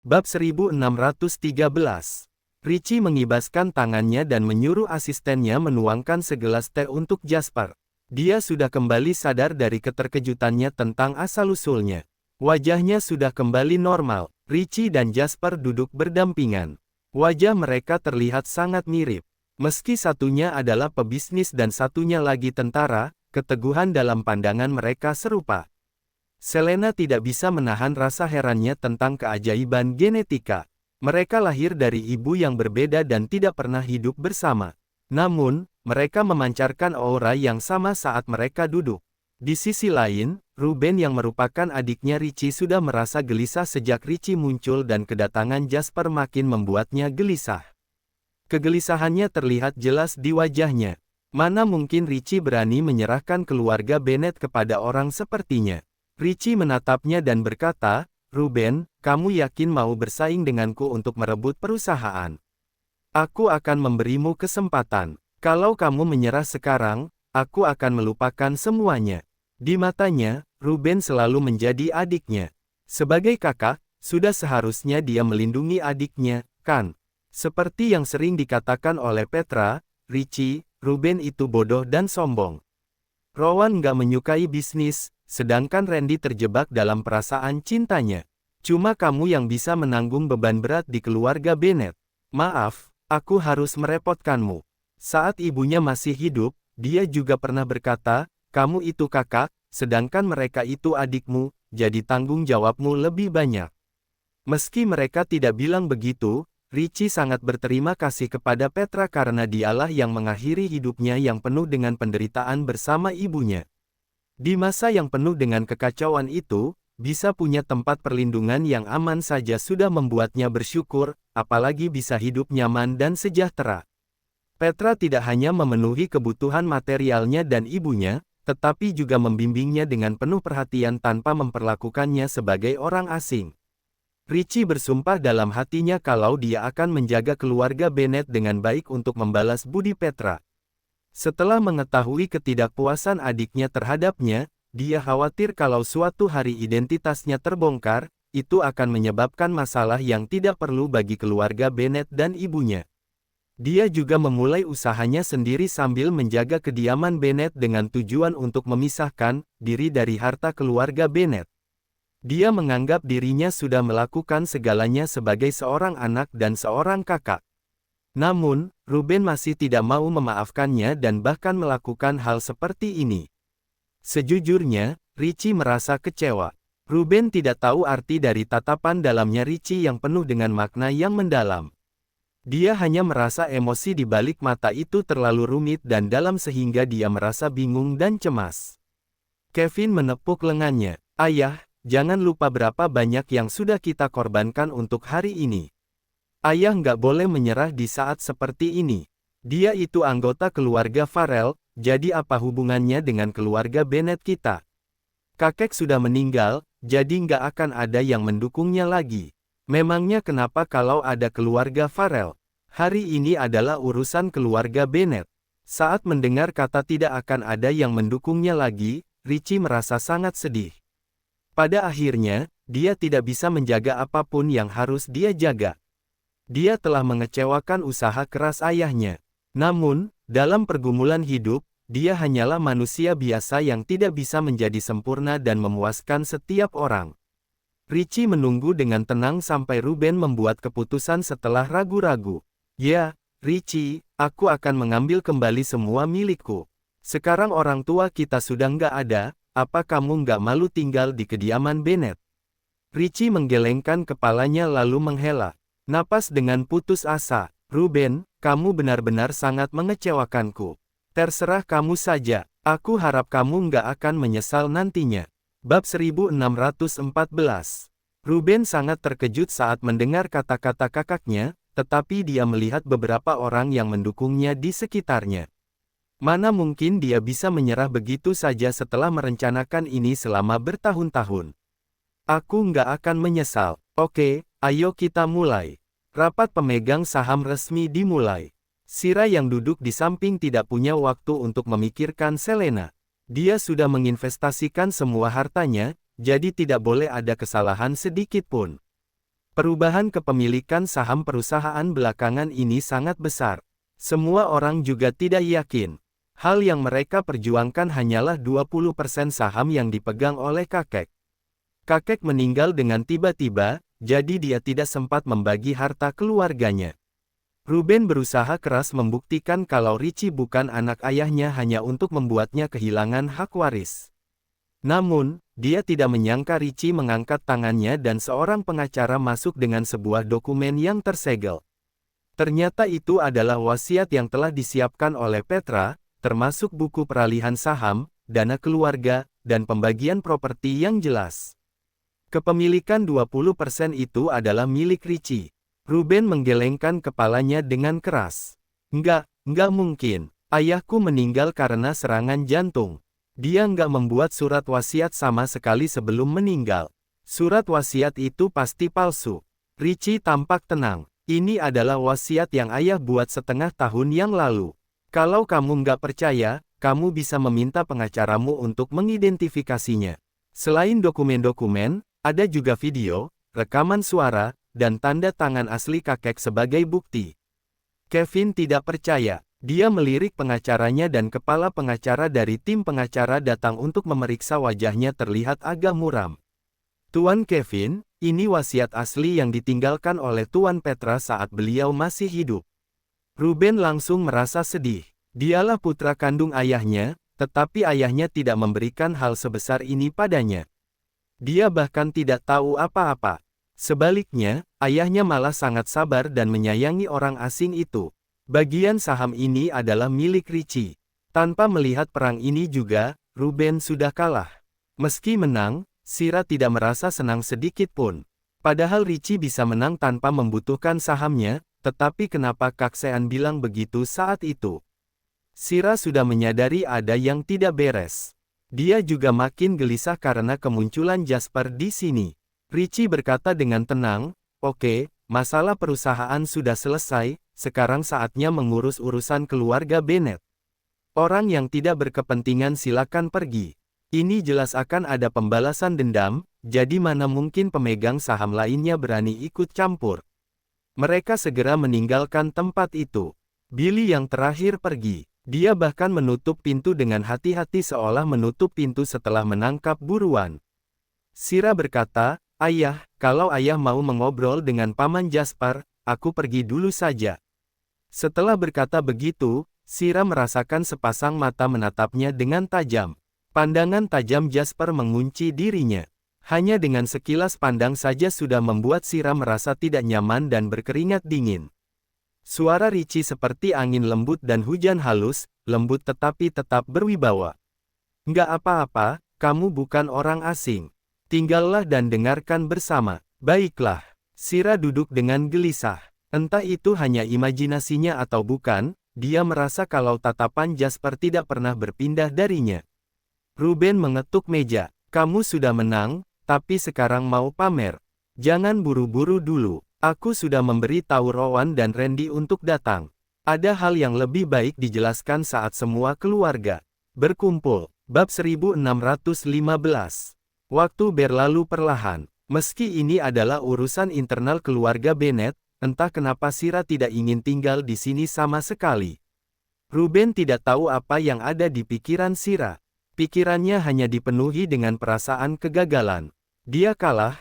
Bab 1613. Richie mengibaskan tangannya dan menyuruh asistennya menuangkan segelas teh untuk Jasper. Dia sudah kembali sadar dari keterkejutannya tentang asal-usulnya. Wajahnya sudah kembali normal. Richie dan Jasper duduk berdampingan. Wajah mereka terlihat sangat mirip. Meski satunya adalah pebisnis dan satunya lagi tentara, keteguhan dalam pandangan mereka serupa. Selena tidak bisa menahan rasa herannya tentang keajaiban genetika. Mereka lahir dari ibu yang berbeda dan tidak pernah hidup bersama. Namun, mereka memancarkan aura yang sama saat mereka duduk. Di sisi lain, Ruben yang merupakan adiknya Richie sudah merasa gelisah sejak Richie muncul dan kedatangan Jasper makin membuatnya gelisah. Kegelisahannya terlihat jelas di wajahnya. Mana mungkin Richie berani menyerahkan keluarga Bennet kepada orang sepertinya. Richie menatapnya dan berkata, "Ruben, kamu yakin mau bersaing denganku untuk merebut perusahaan? Aku akan memberimu kesempatan. Kalau kamu menyerah sekarang, aku akan melupakan semuanya." Di matanya, Ruben selalu menjadi adiknya. Sebagai kakak, sudah seharusnya dia melindungi adiknya, kan? Seperti yang sering dikatakan oleh Petra, Richie, Ruben itu bodoh dan sombong. Rowan nggak menyukai bisnis, sedangkan Randy terjebak dalam perasaan cintanya. Cuma kamu yang bisa menanggung beban berat di keluarga Bennet. Maaf, aku harus merepotkanmu. Saat ibunya masih hidup, dia juga pernah berkata, kamu itu kakak, sedangkan mereka itu adikmu, jadi tanggung jawabmu lebih banyak. Meski mereka tidak bilang begitu, Richie sangat berterima kasih kepada Petra karena dialah yang mengakhiri hidupnya yang penuh dengan penderitaan bersama ibunya. Di masa yang penuh dengan kekacauan itu, bisa punya tempat perlindungan yang aman saja sudah membuatnya bersyukur, apalagi bisa hidup nyaman dan sejahtera. Petra tidak hanya memenuhi kebutuhan materialnya dan ibunya, tetapi juga membimbingnya dengan penuh perhatian tanpa memperlakukannya sebagai orang asing. Richie bersumpah dalam hatinya kalau dia akan menjaga keluarga Bennet dengan baik untuk membalas budi Petra. Setelah mengetahui ketidakpuasan adiknya terhadapnya, dia khawatir kalau suatu hari identitasnya terbongkar, itu akan menyebabkan masalah yang tidak perlu bagi keluarga Bennet dan ibunya. Dia juga memulai usahanya sendiri sambil menjaga kediaman Bennet dengan tujuan untuk memisahkan diri dari harta keluarga Bennet. Dia menganggap dirinya sudah melakukan segalanya sebagai seorang anak dan seorang kakak. Namun, Ruben masih tidak mau memaafkannya dan bahkan melakukan hal seperti ini. Sejujurnya, Richie merasa kecewa. Ruben tidak tahu arti dari tatapan dalamnya Richie yang penuh dengan makna yang mendalam. Dia hanya merasa emosi di balik mata itu terlalu rumit dan dalam sehingga dia merasa bingung dan cemas. Kevin menepuk lengannya. "Ayah, jangan lupa berapa banyak yang sudah kita korbankan untuk hari ini. Ayah nggak boleh menyerah di saat seperti ini. Dia itu anggota keluarga Farrell, jadi apa hubungannya dengan keluarga Bennet kita? Kakek sudah meninggal, jadi nggak akan ada yang mendukungnya lagi. Memangnya kenapa kalau ada keluarga Farrell? Hari ini adalah urusan keluarga Bennet." Saat mendengar kata tidak akan ada yang mendukungnya lagi, Richie merasa sangat sedih. Pada akhirnya, dia tidak bisa menjaga apapun yang harus dia jaga. Dia telah mengecewakan usaha keras ayahnya. Namun, dalam pergumulan hidup, dia hanyalah manusia biasa yang tidak bisa menjadi sempurna dan memuaskan setiap orang. Richie menunggu dengan tenang sampai Ruben membuat keputusan setelah ragu-ragu. "Ya, Richie, aku akan mengambil kembali semua milikku. Sekarang orang tua kita sudah nggak ada. Apa kamu nggak malu tinggal di kediaman Bennet?" Richie menggelengkan kepalanya lalu menghela napas dengan putus asa. "Ruben, kamu benar-benar sangat mengecewakanku. Terserah kamu saja, aku harap kamu nggak akan menyesal nantinya." Bab 1614. Ruben sangat terkejut saat mendengar kata-kata kakaknya, tetapi dia melihat beberapa orang yang mendukungnya di sekitarnya. Mana mungkin dia bisa menyerah begitu saja setelah merencanakan ini selama bertahun-tahun. "Aku nggak akan menyesal. Oke, ayo kita mulai." Rapat pemegang saham resmi dimulai. Sira yang duduk di samping tidak punya waktu untuk memikirkan Selena. Dia sudah menginvestasikan semua hartanya, jadi tidak boleh ada kesalahan sedikit pun. Perubahan kepemilikan saham perusahaan belakangan ini sangat besar. Semua orang juga tidak yakin. Hal yang mereka perjuangkan hanyalah 20% saham yang dipegang oleh kakek. Kakek meninggal dengan tiba-tiba, jadi dia tidak sempat membagi harta keluarganya. Ruben berusaha keras membuktikan kalau Richie bukan anak ayahnya hanya untuk membuatnya kehilangan hak waris. Namun, dia tidak menyangka Richie mengangkat tangannya dan seorang pengacara masuk dengan sebuah dokumen yang tersegel. Ternyata itu adalah wasiat yang telah disiapkan oleh Petra, termasuk buku peralihan saham, dana keluarga, dan pembagian properti yang jelas. Kepemilikan 20% itu adalah milik Richie. Ruben menggelengkan kepalanya dengan keras. Enggak mungkin. Ayahku meninggal karena serangan jantung. Dia nggak membuat surat wasiat sama sekali sebelum meninggal. Surat wasiat itu pasti palsu. Richie tampak tenang. Ini adalah wasiat yang ayah buat setengah tahun yang lalu. Kalau kamu nggak percaya, kamu bisa meminta pengacaramu untuk mengidentifikasinya. Selain dokumen-dokumen, ada juga video, rekaman suara, dan tanda tangan asli kakek sebagai bukti. Kevin tidak percaya. Dia melirik pengacaranya dan kepala pengacara dari tim pengacara datang untuk memeriksa wajahnya terlihat agak muram. Tuan Kevin, ini wasiat asli yang ditinggalkan oleh Tuan Petra saat beliau masih hidup. Ruben langsung merasa sedih. Dialah putra kandung ayahnya, tetapi ayahnya tidak memberikan hal sebesar ini padanya. Dia bahkan tidak tahu apa-apa. Sebaliknya, ayahnya malah sangat sabar dan menyayangi orang asing itu. Bagian saham ini adalah milik Richie. Tanpa melihat perang ini juga, Ruben sudah kalah. Meski menang, Shira tidak merasa senang sedikit pun. Padahal Richie bisa menang tanpa membutuhkan sahamnya, tetapi kenapa Kak Sean bilang begitu saat itu? Shira sudah menyadari ada yang tidak beres. Dia juga makin gelisah karena kemunculan Jasper di sini. Richie berkata dengan tenang, "Oke, masalah perusahaan sudah selesai. Sekarang saatnya mengurus urusan keluarga Bennett. Orang yang tidak berkepentingan silakan pergi. Ini jelas akan ada pembalasan dendam, jadi mana mungkin pemegang saham lainnya berani ikut campur." Mereka segera meninggalkan tempat itu. Billy yang terakhir pergi. Dia bahkan menutup pintu dengan hati-hati seolah menutup pintu setelah menangkap buruan. Shira berkata, "Ayah, kalau ayah mau mengobrol dengan Paman Jasper, aku pergi dulu saja." Setelah berkata begitu, Shira merasakan sepasang mata menatapnya dengan tajam. Pandangan tajam Jasper mengunci dirinya. Hanya dengan sekilas pandang saja sudah membuat Shira merasa tidak nyaman dan berkeringat dingin. Suara Richie seperti angin lembut dan hujan halus, lembut tetapi tetap berwibawa. "Nggak apa-apa, kamu bukan orang asing. Tinggallah dan dengarkan bersama." "Baiklah." Shira duduk dengan gelisah. Entah itu hanya imajinasinya atau bukan, dia merasa kalau tatapan Jasper tidak pernah berpindah darinya. Ruben mengetuk meja. "Kamu sudah menang, tapi sekarang mau pamer. Jangan buru-buru dulu. Aku sudah memberi tahu Rowan dan Randy untuk datang. Ada hal yang lebih baik dijelaskan saat semua keluarga berkumpul." Bab 1615. Waktu berlalu perlahan. Meski ini adalah urusan internal keluarga Bennett, entah kenapa Shira tidak ingin tinggal di sini sama sekali. Ruben tidak tahu apa yang ada di pikiran Shira. Pikirannya hanya dipenuhi dengan perasaan kegagalan. Dia kalah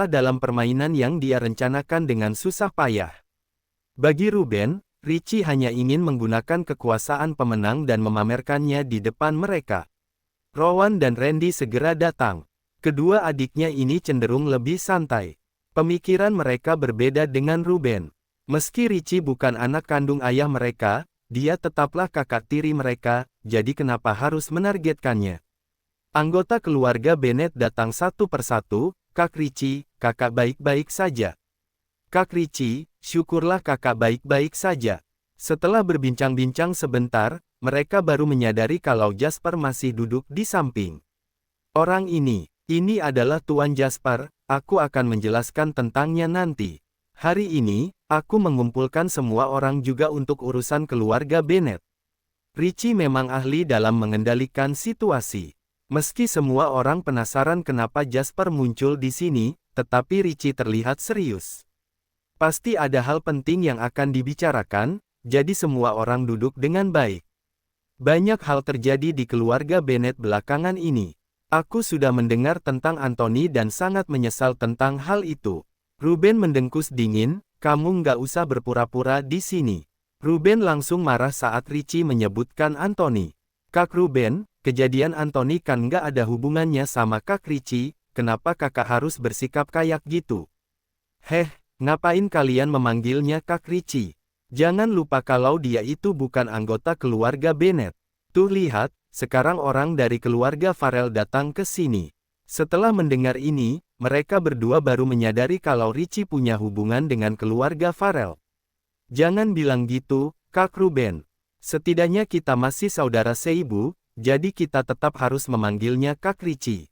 dalam permainan yang dia rencanakan dengan susah payah. Bagi Ruben, Richie hanya ingin menggunakan kekuasaan pemenang dan memamerkannya di depan mereka. Rowan dan Randy segera datang. Kedua adiknya ini cenderung lebih santai. Pemikiran mereka berbeda dengan Ruben. Meski Richie bukan anak kandung ayah mereka, dia tetaplah kakak tiri mereka, jadi kenapa harus menargetkannya? Anggota keluarga Bennett datang satu persatu. "Kak Richie, kakak baik-baik saja." "Kak Richie, syukurlah kakak baik-baik saja." Setelah berbincang-bincang sebentar, mereka baru menyadari kalau Jasper masih duduk di samping. "Orang ini adalah Tuan Jasper. Aku akan menjelaskan tentangnya nanti. Hari ini, aku mengumpulkan semua orang juga untuk urusan keluarga Bennett." Richie memang ahli dalam mengendalikan situasi. Meski semua orang penasaran kenapa Jasper muncul di sini, tetapi Richie terlihat serius. Pasti ada hal penting yang akan dibicarakan, jadi semua orang duduk dengan baik. Banyak hal terjadi di keluarga Bennet belakangan ini. Aku sudah mendengar tentang Anthony dan sangat menyesal tentang hal itu. Ruben mendengkus dingin, kamu nggak usah berpura-pura di sini. Ruben langsung marah saat Richie menyebutkan Anthony. Kak Ruben, kejadian Anthony kan nggak ada hubungannya sama Kak Richie, kenapa kakak harus bersikap kayak gitu? Heh, ngapain kalian memanggilnya Kak Richie? Jangan lupa kalau dia itu bukan anggota keluarga Bennet. Tuh lihat, sekarang orang dari keluarga Farrell datang ke sini. Setelah mendengar ini, mereka berdua baru menyadari kalau Richie punya hubungan dengan keluarga Farrell. Jangan bilang gitu, Kak Ruben. Setidaknya kita masih saudara seibu, jadi kita tetap harus memanggilnya Kak Richie.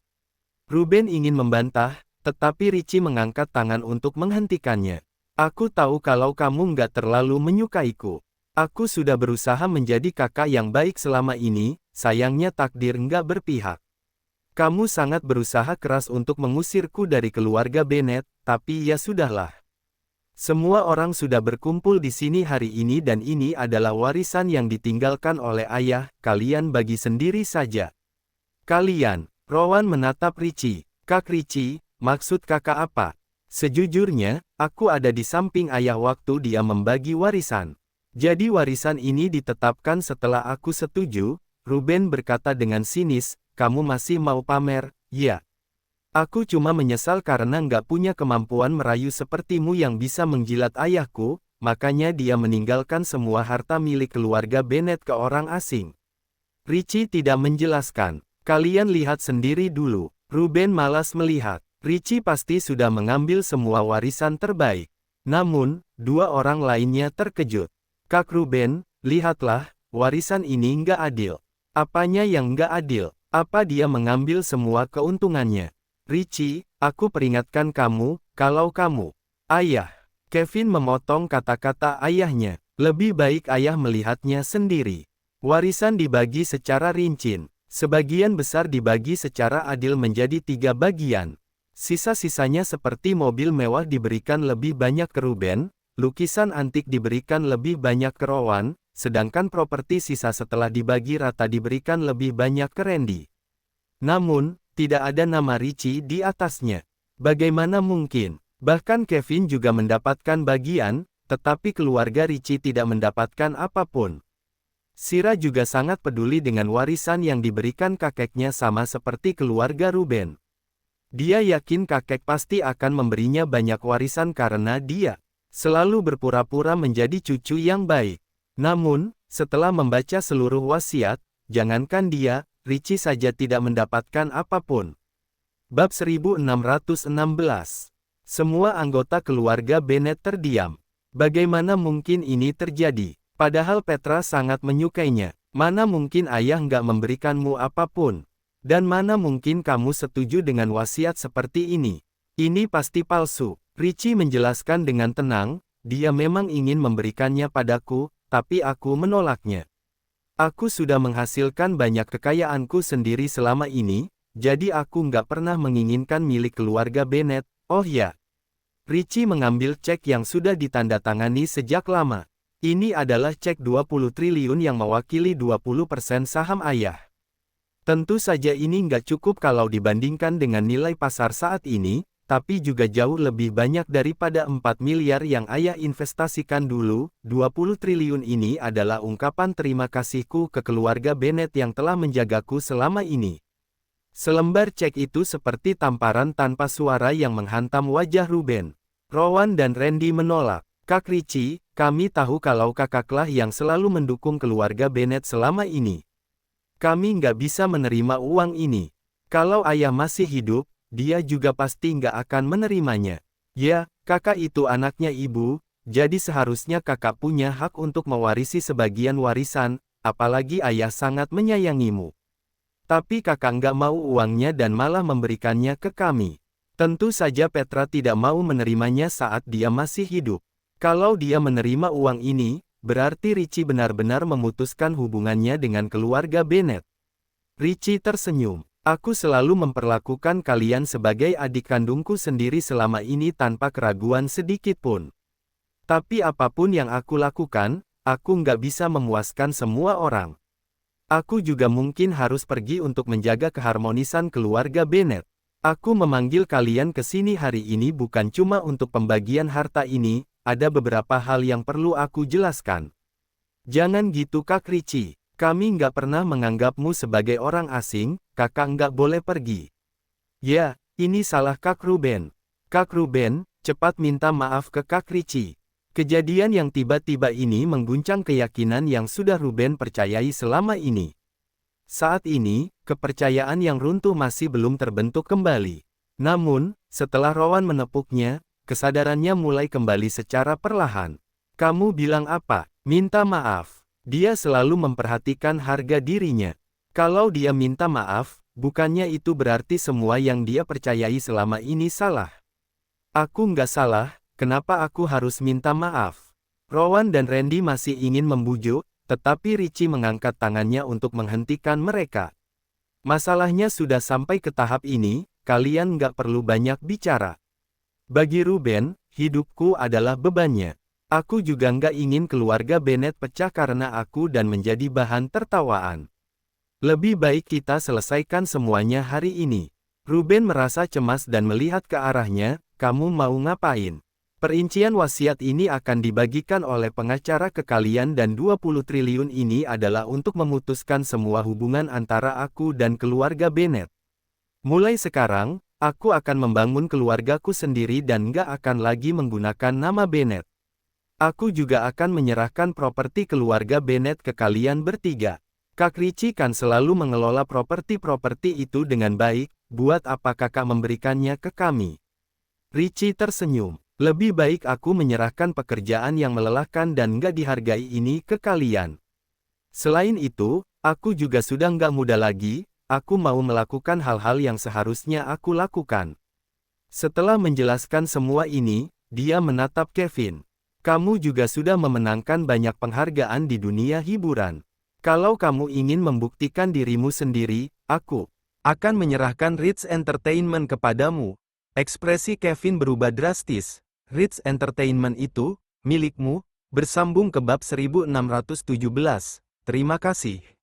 Ruben ingin membantah, tetapi Richie mengangkat tangan untuk menghentikannya. Aku tahu kalau kamu nggak terlalu menyukaiku. Aku sudah berusaha menjadi kakak yang baik selama ini, sayangnya takdir nggak berpihak. Kamu sangat berusaha keras untuk mengusirku dari keluarga Bennet, tapi ya sudahlah. Semua orang sudah berkumpul di sini hari ini dan ini adalah warisan yang ditinggalkan oleh ayah, kalian bagi sendiri saja. Kalian, Rowan menatap Richie. Kak Richie, maksud kakak apa? Sejujurnya, aku ada di samping ayah waktu dia membagi warisan. Jadi warisan ini ditetapkan setelah aku setuju, Ruben berkata dengan sinis, kamu masih mau pamer, ya? Aku cuma menyesal karena nggak punya kemampuan merayu sepertimu yang bisa menjilat ayahku, makanya dia meninggalkan semua harta milik keluarga Bennet ke orang asing. Richie tidak menjelaskan. Kalian lihat sendiri dulu. Ruben malas melihat. Richie pasti sudah mengambil semua warisan terbaik. Namun, dua orang lainnya terkejut. Kak Ruben, lihatlah, warisan ini nggak adil. Apanya yang nggak adil? Apa dia mengambil semua keuntungannya? Richie, aku peringatkan kamu, kalau kamu, ayah. Kevin memotong kata-kata ayahnya. Lebih baik ayah melihatnya sendiri. Warisan dibagi secara rinci. Sebagian besar dibagi secara adil menjadi 3 bagian. Sisa-sisanya seperti mobil mewah diberikan lebih banyak ke Ruben, lukisan antik diberikan lebih banyak ke Rowan, sedangkan properti sisa setelah dibagi rata diberikan lebih banyak ke Randy. Namun, tidak ada nama Richie di atasnya. Bagaimana mungkin? Bahkan Kevin juga mendapatkan bagian, tetapi keluarga Richie tidak mendapatkan apapun. Sira juga sangat peduli dengan warisan yang diberikan kakeknya sama seperti keluarga Ruben. Dia yakin kakek pasti akan memberinya banyak warisan karena dia selalu berpura-pura menjadi cucu yang baik. Namun, setelah membaca seluruh wasiat, jangankan dia, Richie saja tidak mendapatkan apapun. Bab 1616. Semua anggota keluarga Bennet terdiam. Bagaimana mungkin ini terjadi? Padahal Petra sangat menyukainya. Mana mungkin ayah nggak memberikanmu apapun? Dan mana mungkin kamu setuju dengan wasiat seperti ini? Ini pasti palsu. Richie menjelaskan dengan tenang, dia memang ingin memberikannya padaku, tapi aku menolaknya. Aku sudah menghasilkan banyak kekayaanku sendiri selama ini, jadi aku nggak pernah menginginkan milik keluarga Bennet. Oh ya. Richie mengambil cek yang sudah ditandatangani sejak lama. Ini adalah cek 20 triliun yang mewakili 20% saham ayah. Tentu saja ini nggak cukup kalau dibandingkan dengan nilai pasar saat ini, tapi juga jauh lebih banyak daripada 4 miliar yang ayah investasikan dulu. 20 triliun ini adalah ungkapan terima kasihku ke keluarga Bennet yang telah menjagaku selama ini. Selembar cek itu seperti tamparan tanpa suara yang menghantam wajah Ruben. Rowan dan Randy menolak. Kak Richie, kami tahu kalau kakaklah yang selalu mendukung keluarga Bennet selama ini. Kami nggak bisa menerima uang ini. Kalau ayah masih hidup, dia juga pasti nggak akan menerimanya. Ya, kakak itu anaknya ibu, jadi seharusnya kakak punya hak untuk mewarisi sebagian warisan, apalagi ayah sangat menyayangimu. Tapi kakak nggak mau uangnya dan malah memberikannya ke kami. Tentu saja Petra tidak mau menerimanya saat dia masih hidup. Kalau dia menerima uang ini, berarti Richie benar-benar memutuskan hubungannya dengan keluarga Bennet. Richie tersenyum. Aku selalu memperlakukan kalian sebagai adik kandungku sendiri selama ini tanpa keraguan sedikit pun. Tapi apapun yang aku lakukan, aku nggak bisa memuaskan semua orang. Aku juga mungkin harus pergi untuk menjaga keharmonisan keluarga Bennet. Aku memanggil kalian ke sini hari ini bukan cuma untuk pembagian harta ini, ada beberapa hal yang perlu aku jelaskan. Jangan gitu Kak Richie, kami nggak pernah menganggapmu sebagai orang asing, kakak nggak boleh pergi. Ya, ini salah Kak Ruben. Kak Ruben, cepat minta maaf ke Kak Richie. Kejadian yang tiba-tiba ini mengguncang keyakinan yang sudah Ruben percayai selama ini. Saat ini, kepercayaan yang runtuh masih belum terbentuk kembali. Namun, setelah Rowan menepuknya, kesadarannya mulai kembali secara perlahan. Kamu bilang apa? Minta maaf. Dia selalu memperhatikan harga dirinya. Kalau dia minta maaf, bukannya itu berarti semua yang dia percayai selama ini salah. Aku nggak salah, kenapa aku harus minta maaf? Rowan dan Randy masih ingin membujuk, tetapi Richie mengangkat tangannya untuk menghentikan mereka. Masalahnya sudah sampai ke tahap ini, kalian nggak perlu banyak bicara. Bagi Ruben, hidupku adalah bebannya. Aku juga nggak ingin keluarga Bennet pecah karena aku dan menjadi bahan tertawaan. Lebih baik kita selesaikan semuanya hari ini. Ruben merasa cemas dan melihat ke arahnya, kamu mau ngapain? Perincian wasiat ini akan dibagikan oleh pengacara ke kalian dan 20 triliun ini adalah untuk memutuskan semua hubungan antara aku dan keluarga Bennet. Mulai sekarang, aku akan membangun keluargaku sendiri dan nggak akan lagi menggunakan nama Bennet. Aku juga akan menyerahkan properti keluarga Bennet ke kalian bertiga. Kak Richie kan selalu mengelola properti-properti itu dengan baik, buat apa kakak memberikannya ke kami? Richie tersenyum. Lebih baik aku menyerahkan pekerjaan yang melelahkan dan nggak dihargai ini ke kalian. Selain itu, aku juga sudah nggak muda lagi, aku mau melakukan hal-hal yang seharusnya aku lakukan. Setelah menjelaskan semua ini, dia menatap Kevin. Kamu juga sudah memenangkan banyak penghargaan di dunia hiburan. Kalau kamu ingin membuktikan dirimu sendiri, aku akan menyerahkan Ritz Entertainment kepadamu. Ekspresi Kevin berubah drastis. Ritz Entertainment itu, milikmu, bersambung ke bab 1617. Terima kasih.